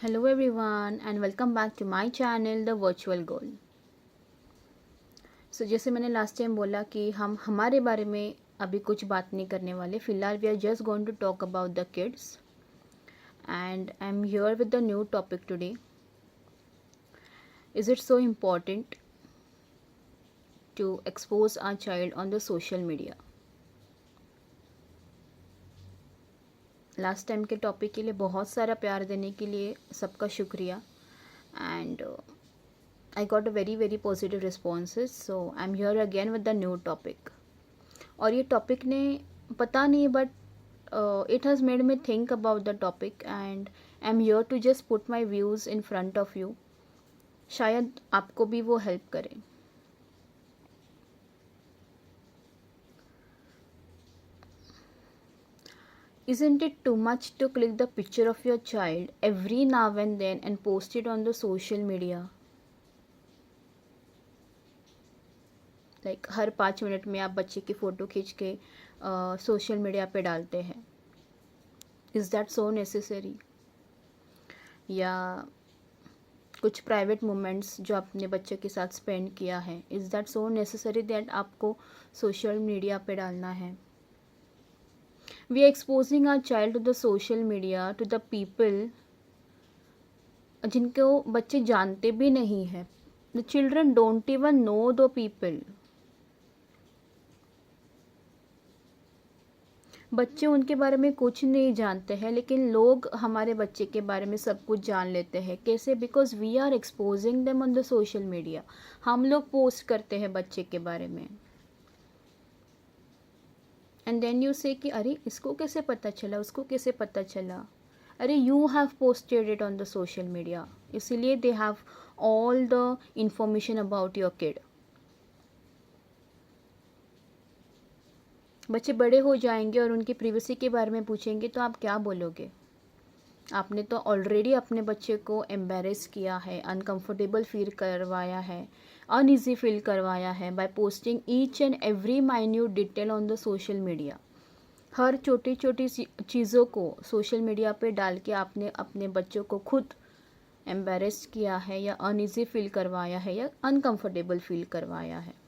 Hello everyone and welcome back to my channel The Virtual Goal. जैसे मैंने last time बोला कि हम हमारे बारे में अभी कुछ बात नहीं करने वाले. फ़िलहाल we are just going to talk about the kids and I am here with the new topic today. Is it so important to expose our child on the social media? Last time के topic के लिए बहुत सारा प्यार देने के लिए सबका शुक्रिया and I got a very positive responses, so I'm here again with the new topic. और ये टॉपिक ने पता नहीं but it has made me think about the topic and I'm here to just put my views in front of you. शायद आपको भी वो help करे. Isn't it too much to click the picture of your child every now and then and post it on the social media? Her 5 minute में आप बच्चे की photo खींच के सोशल मीडिया पे डालते हैं. Is that so necessary? या कुछ प्राइवेट मोमेंट्स जो आपने बच्चे के साथ स्पेंड किया है, is that so necessary that आपको सोशल मीडिया पे डालना है? We are exposing our child to the social media, to the people जिनको बच्चे जानते भी नहीं हैं. The children don't even know the people. बच्चे उनके बारे में कुछ नहीं जानते हैं, लेकिन लोग हमारे बच्चे के बारे में सब कुछ जान लेते हैं. कैसे? Because we are exposing them on the social media. हम लोग पोस्ट करते हैं बच्चे के बारे में एंड देन यू से कि अरे इसको कैसे पता चला, उसको कैसे पता चला. अरे you have posted it on the social media, इसीलिए they have all the information about your kid. बच्चे बड़े हो जाएंगे और उनकी प्रिवेसी के बारे में पूछेंगे तो आप क्या बोलोगे? आपने तो ऑलरेडी अपने बच्चे को एम्बेरस किया है, अनकंफर्टेबल फील करवाया है, अनईजी फील करवाया है by posting each and every minute detail on the social media. हर छोटी छोटी चीज़ों को सोशल मीडिया पे डाल के आपने अपने बच्चों को खुद एम्बेरस किया है या अनईजी फील करवाया है या अनकंफर्टेबल फील करवाया है.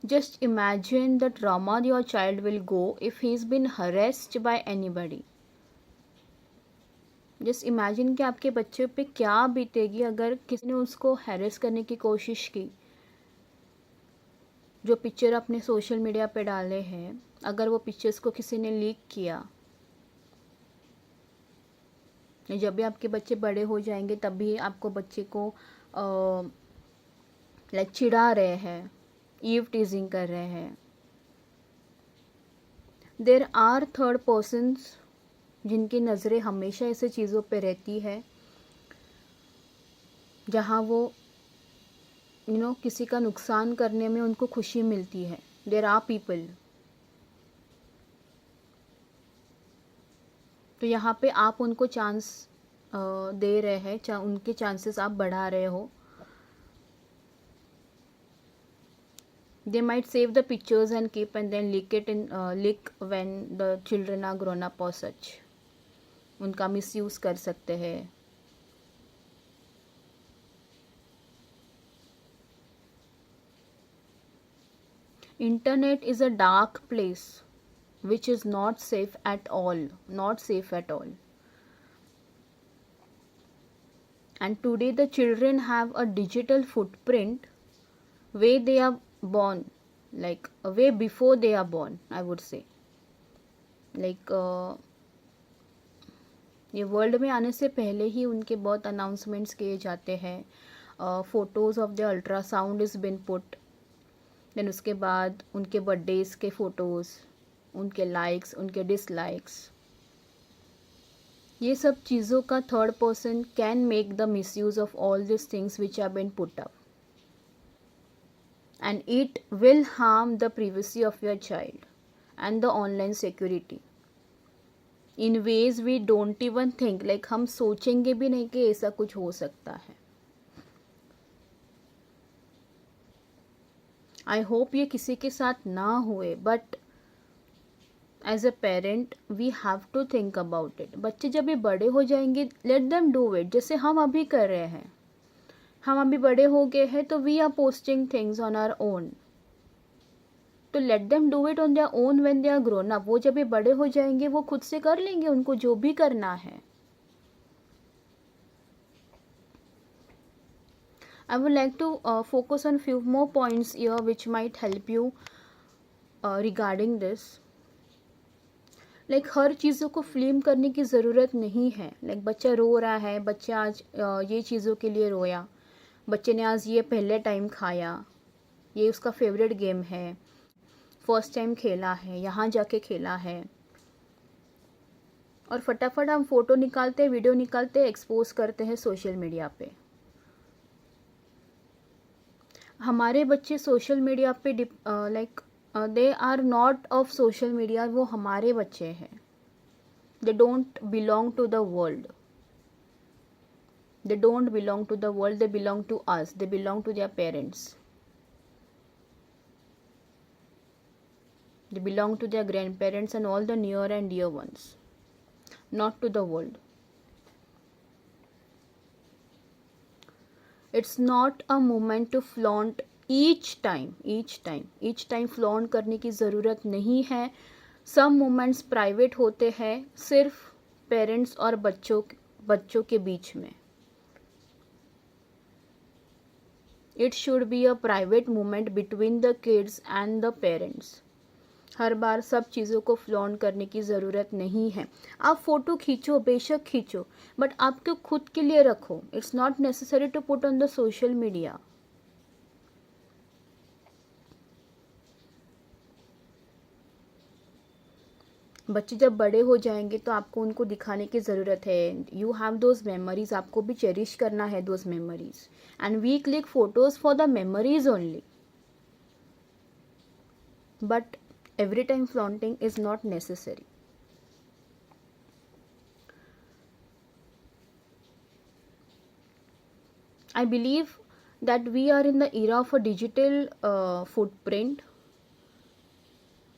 Just imagine the trauma your child will go if he's been harassed by anybody. Just imagine कि आपके बच्चे पे क्या बीतेगी अगर किसी ने उसको हैरेस करने की कोशिश की. जो पिक्चर अपने सोशल मीडिया पे डाले हैं, अगर वो पिक्चर्स को किसी ने लीक किया, जब भी आपके बच्चे बड़े हो जाएंगे तब भी आपको बच्चे को चिढ़ा रहे हैं, ईव टीजिंग कर रहे हैं. देर आर थर्ड पर्सन्स जिनकी नज़रें हमेशा ऐसे चीज़ों पे रहती है जहाँ वो किसी का नुकसान करने में उनको खुशी मिलती है. There are people. तो यहाँ पे आप उनको चांस दे रहे हैं, उनके चांसेस आप बढ़ा रहे हो. They might save the pictures and keep and then leak when the children are grown up or such. उनका मिसयूज़ कर सकते हैं. Internet is a dark place which is not safe at all, not safe at all. And today the children have a digital footprint where they are born, like way before they are born, I would say. ये world में आने से पहले ही उनके बहुत announcements किए जाते हैं. Photos of the ultrasound is been put. Then उसके बाद उनके बर्थडेज़ के फ़ोटोज़, उनके लाइक्स, उनके डिसलाइक्स, ये सब चीज़ों का third person can make the misuse of all this things which are been put up. And it will harm the privacy of your child and the online security in ways we don't even think. हम सोचेंगे भी नहीं कि ऐसा कुछ हो सकता है. आई होप ये किसी के साथ ना हुए, but as a parent we have to think about it. बच्चे जब ये बड़े हो जाएंगे, लेट देम डू इट, जैसे हम अभी कर रहे हैं. हम अभी बड़े हो गए हैं तो we are posting things on our own. तो let them do it on their own when they are grown up. वो जब ये बड़े हो जाएंगे वो खुद से कर लेंगे उनको जो भी करना है. I would like to focus on few more points here which might help you regarding this. Like हर चीज़ों को फिल्म करने की ज़रूरत नहीं है. Like बच्चा रो रहा है, बच्चा आज ये चीज़ों के लिए रोया, बच्चे ने आज ये पहले टाइम खाया, ये उसका फेवरेट गेम है, फर्स्ट टाइम खेला है, यहाँ जाके खेला है, और फटाफट हम फ़ोटो निकालते हैं, वीडियो निकालते हैं, एक्सपोज करते हैं सोशल मीडिया पे. हमारे बच्चे सोशल मीडिया पे like they are not of social media. वो हमारे बच्चे हैं. They don't belong to the world. They don't belong to the world. They belong to us. They belong to their parents. They belong to their grandparents and all the near and dear ones, not to the world. It's not a moment to flaunt each time flaunt करने की ज़रूरत नहीं है. Some moments private होते हैं सिर्फ parents और बच्चों के बीच में. It should be a private moment between the kids and the parents. हर बार सब चीज़ों को फ्लॉन्ट करने की ज़रूरत नहीं है. आप फ़ोटो खींचो, बेशक खींचो, बट आपको खुद के लिए रखो. It's not necessary to put on the social media. बच्चे जब बड़े हो जाएंगे तो आपको उनको दिखाने की ज़रूरत है. You have those memories. आपको भी चेरिश करना है those memories. And we click photos for the memories only. But every time flaunting is not necessary. I believe that we are in the era of a digital footprint.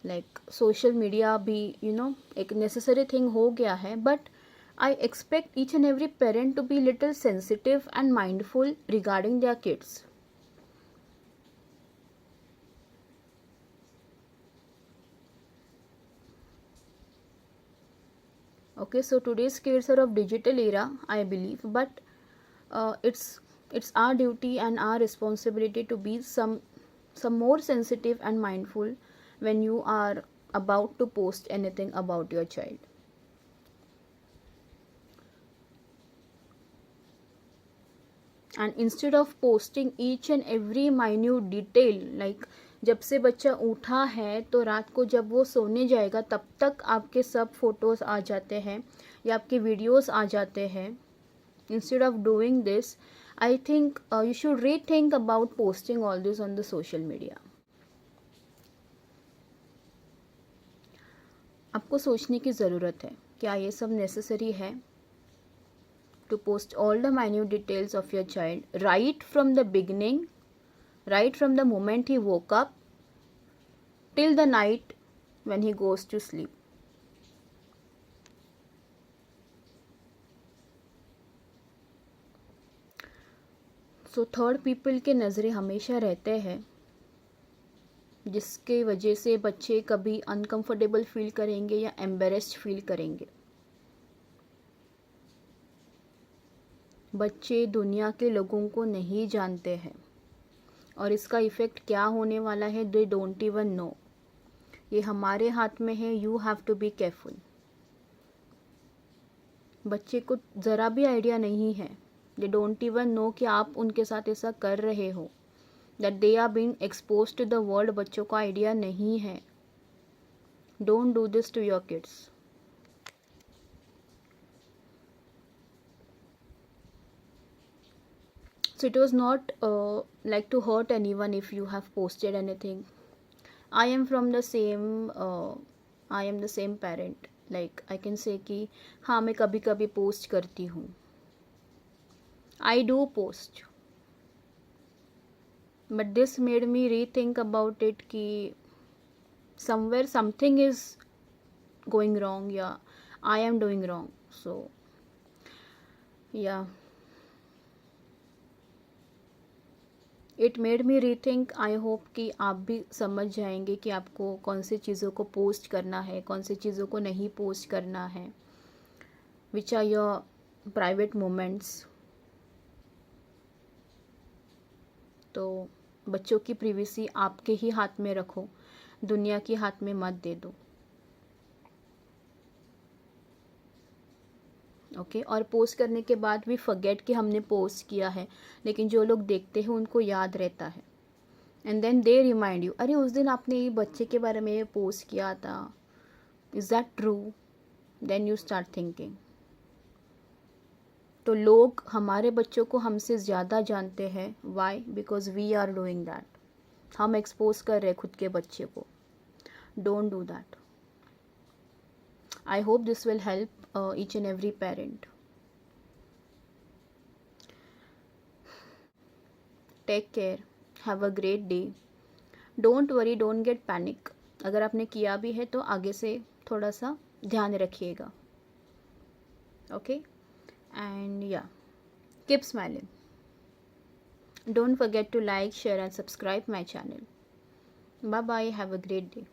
Like social media भी एक necessary thing हो गया है. But I expect each and every parent to be little sensitive and mindful regarding their kids. Okay, so today's kids are of digital era, I believe, but it's our duty and our responsibility to be some more sensitive and mindful when you are about to post anything about your child. And instead of posting each and every minute detail, like जब से बच्चा उठा है तो रात को जब वो सोने जाएगा तब तक आपके सब फोटोज़ आ जाते हैं या आपके वीडियोस आ जाते हैं. Instead of doing this, I think you should rethink about posting all this on the social media. आपको सोचने की ज़रूरत है, क्या ये सब नेसेसरी है? To post all the minute details of your child right from the beginning, right from the moment he woke up till the night when he goes to sleep. So third people के नज़रे हमेशा रहते हैं, जिसके वजह से बच्चे कभी uncomfortable feel करेंगे या एम्बेरेस्ड फील करेंगे. बच्चे दुनिया के लोगों को नहीं जानते हैं और इसका इफ़ेक्ट क्या होने वाला है दे डोंट इवन नो. ये हमारे हाथ में है. You have to be careful. बच्चे को ज़रा भी आइडिया नहीं है. दे डोंट इवन नो कि आप उनके साथ ऐसा कर रहे हो. That they are being expose to the world. बच्चों को आइडिया नहीं है. Don't do this to your kids. So it was not like to hurt anyone if you have posted anything. I am from the same I am the same parent. Like I can say कि हाँ मैं कभी कभी post करती हूँ. I do post. But this made me rethink about it कि somewhere something is going wrong या I am doing wrong. So yeah, it made me rethink. I hope कि आप भी समझ जाएंगे कि आपको कौन सी चीज़ों को पोस्ट करना है, कौन सी चीज़ों को नहीं पोस्ट करना है. Which are your private moments. तो बच्चों की प्रिवेसी आपके ही हाथ में रखो, दुनिया के हाथ में मत दे दो. ओके और पोस्ट करने के बाद भी फॉरगेट कि हमने पोस्ट किया है, लेकिन जो लोग देखते हैं उनको याद रहता है. And then they remind you, अरे उस दिन आपने ये बच्चे के बारे में पोस्ट किया था, is that true. Then you start thinking. तो लोग हमारे बच्चों को हमसे ज़्यादा जानते हैं. Why? Because we are doing that. हम एक्सपोज कर रहे हैं खुद के बच्चे को. Don't do that. I hope this will help each and every parent. Take care. Have a great day. Don't worry, don't get panic. अगर आपने किया भी है तो आगे से थोड़ा सा ध्यान रखिएगा. Okay? And yeah, keep smiling. Don't forget to like, share and subscribe my channel. Bye bye. Have a great day.